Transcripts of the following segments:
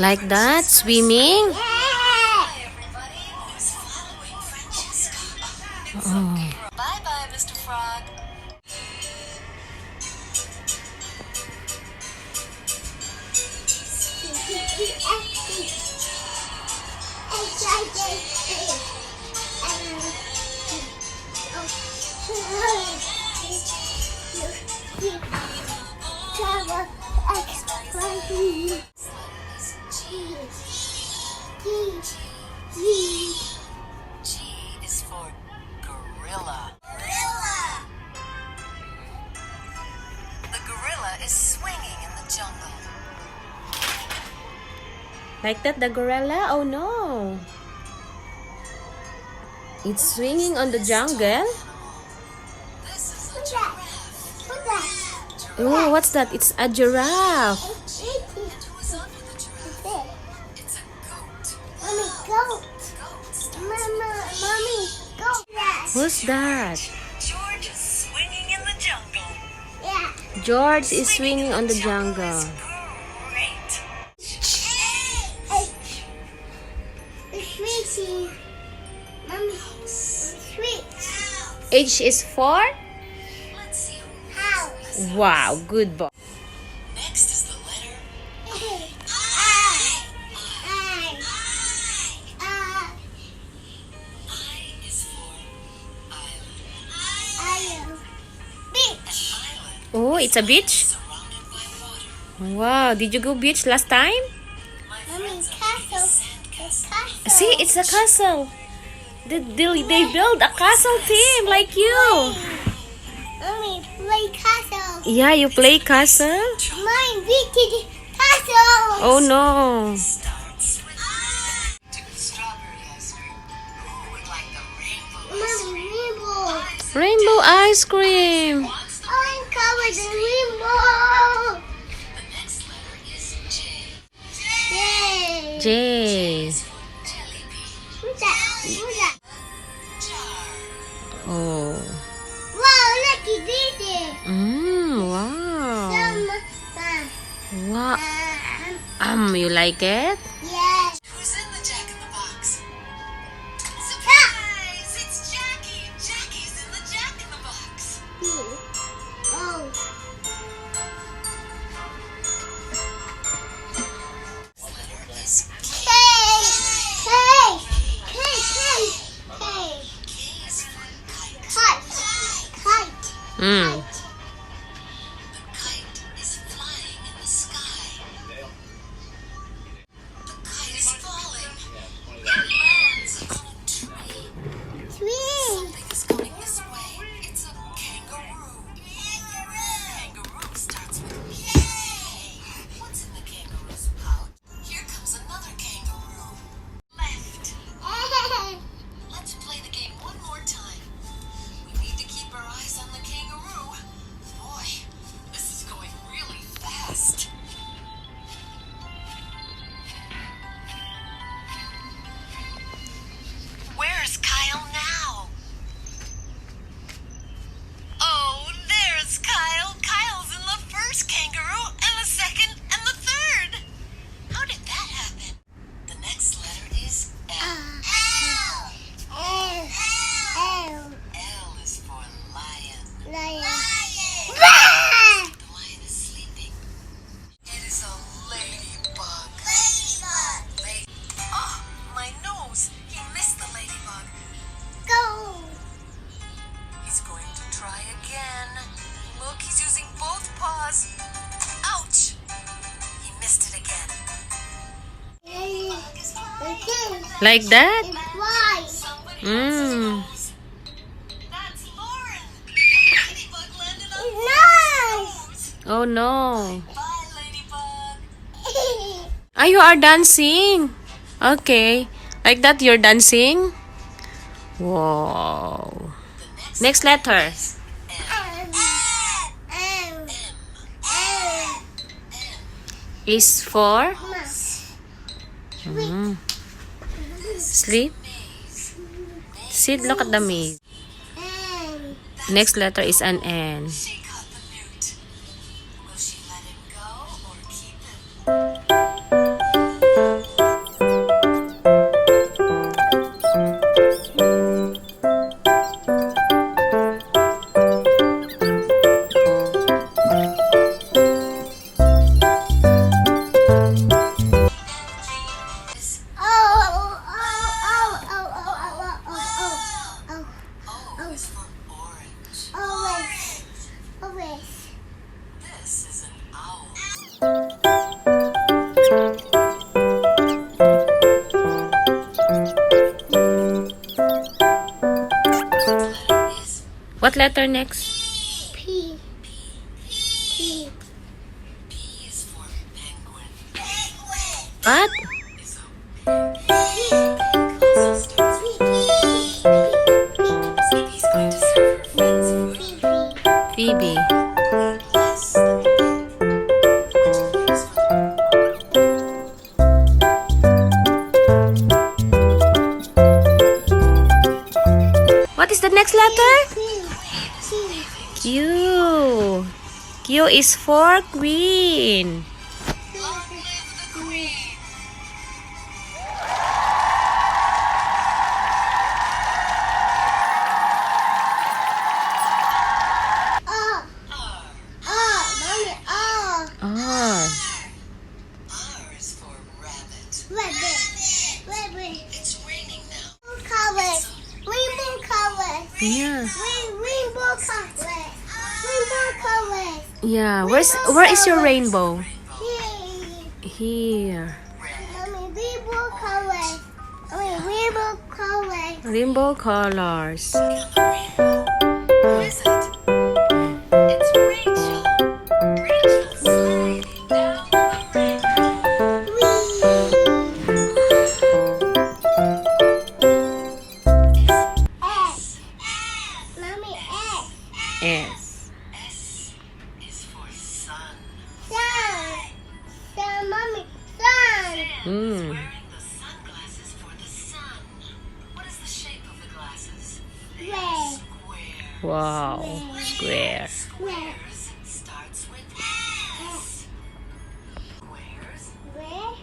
Like that, swimming. Oh. Bye-bye, Mr. Frog. G is for gorilla. The gorilla is swinging in the jungle. Like that, the gorilla? Oh no. It's swinging on the jungle. This is a giraffe. Oh, what's that? It's a giraffe. And who is under the giraffe? It's a goat. Goat. Goat starts Mommy, goat. Who's that? George is swinging in the jungle. Yeah. George is swinging on the jungle. Great. Sweetie. Mommy, sweet. H is for? Let's see who House. Wow, good boy. next is the letter I is for island. Island Oh, it's a beach? surrounded by water. Wow, did you go beach last time? My Mommy, friends are castle. sandcastle. See, it's a castle. They build a castle team like you. Mommy, play castle. Yeah, you play castle? Mine beat castle. Oh no. Starts with to strawberry ice cream. Who would like the rainbow ice Mommy, cream? rainbow. Rainbow ice cream. Wants the I'm covered in rainbow. The next letter is J. Yay. J. Jelly bean. Who's that? Who's that? Jar. Oh. Wow, look, he did it. Wow. Some, Wow. You like it? yes. Who's in the Jack in the Box? Surprise! It's Jackie. Jackie's in the Jack in the Box. Oh. Letter is K. Hey. Hey. K is for kite. Kite. Mm. The kite is flying in the sky. The kite is falling. It lands on a tree. Tree. Something is coming this way. It's a kangaroo. Kangaroo starts with K. What's in the kangaroo's pouch? Here comes another kangaroo. Left. Let's play the game one more time. We need to keep our eyes on the kangaroo. Boy, this is going really fast. Where's Kyle now? Oh, there's Kyle. Kyle's in the first kangaroo, and the second, and the third. How did that happen? The next letter is L. L is for lion. The lion is sleeping. It is a ladybug. Oh, my nose. He missed the ladybug. Go. He's going to try again. Look, he's using both paws. Ouch! He missed it again. Like that? Why? Somebody Mm. else. That's Lauren. The ladybug landed on Nice. Lauren's nose. Oh no. Bye, ladybug. Ah, you are dancing. Okay. Like that, you're dancing? Wow. The Next letter. Is for sleep. Sit, look at the maze. Next letter is an N. She caught the newt. Will she let him go or keep him? What letter next? P. P. P is for penguin. What? Is a He's going to serve her friends food. Phoebe. Yes. What is the next letter? Q. Q. Q is for queen. Long live the queen. R. R. R. Mommy, R. R. R is for rabbit. Rabbit. Rabbit. It's raining now. Colors. Rainbow colors. Yeah. Rainbow colors. Rainbow colors. Yeah. Where is your rainbow? Here. Here. Mommy, rainbow colors. Rainbow colors. Rainbow colors. Who is it? It's Rachel. Rachel sliding down the rainbow. S. Mommy, S. S. S is for sun. Sun. Sun, mommy, sun. Sam is Mm. wearing the sunglasses for the sun. What is the shape of the glasses? They are Red. square. Wow. Square. Squares starts with S. Squares, Red.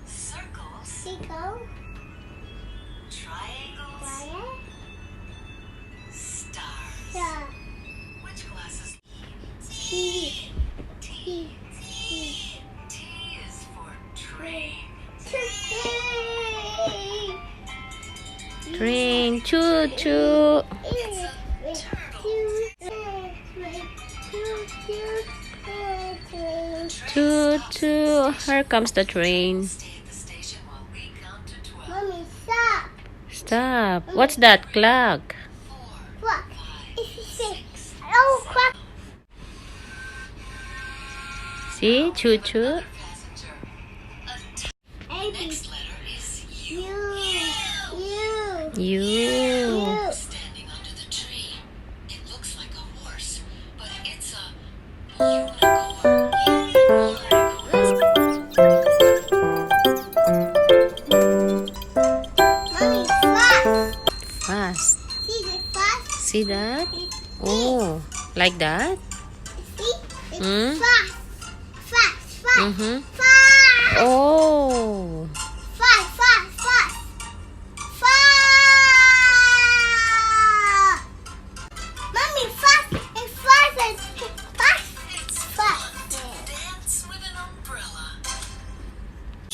circles, Circle. triangles, Fire. stars. Star. Which glasses? T. T. T. T is for train. Train. Choo choo. Choo choo. Here comes the train. Stay at the station while we count to 12. Mommy, stop. Stop. What's that clock? 4, What? It's 6. Oh, crap. See? Choo choo. passenger. A, B, Next letter is U. U. You. U. Standing under the tree. It looks like a horse, but it's a unicorn. Mommy, fast. Fast. See the fast? See that? Oh, like that? See? It's Hmm? fast. Fast, fast. Mm-hmm. Fast. Oh. Fast, fast, fast. Fast. Mommy, fast. It's fast. It's fast. It's Fast. fun to dance with an umbrella. V.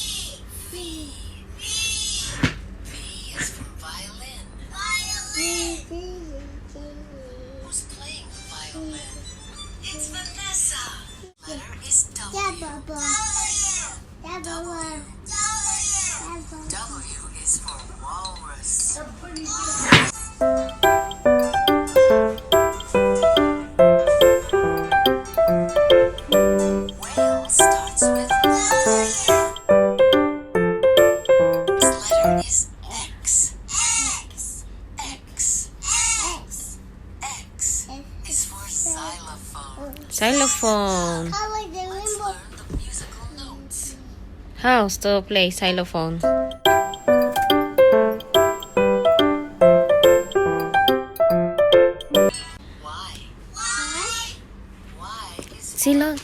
V is for violin. Who's playing the violin? It's Vanessa. Letter is W. W is for walrus. Whale starts with Y. This letter is X. X. X is for xylophone. Xylophone. Color the Let's rainbow. learn the musical notes. How to play xylophone? Y. Y is Silo.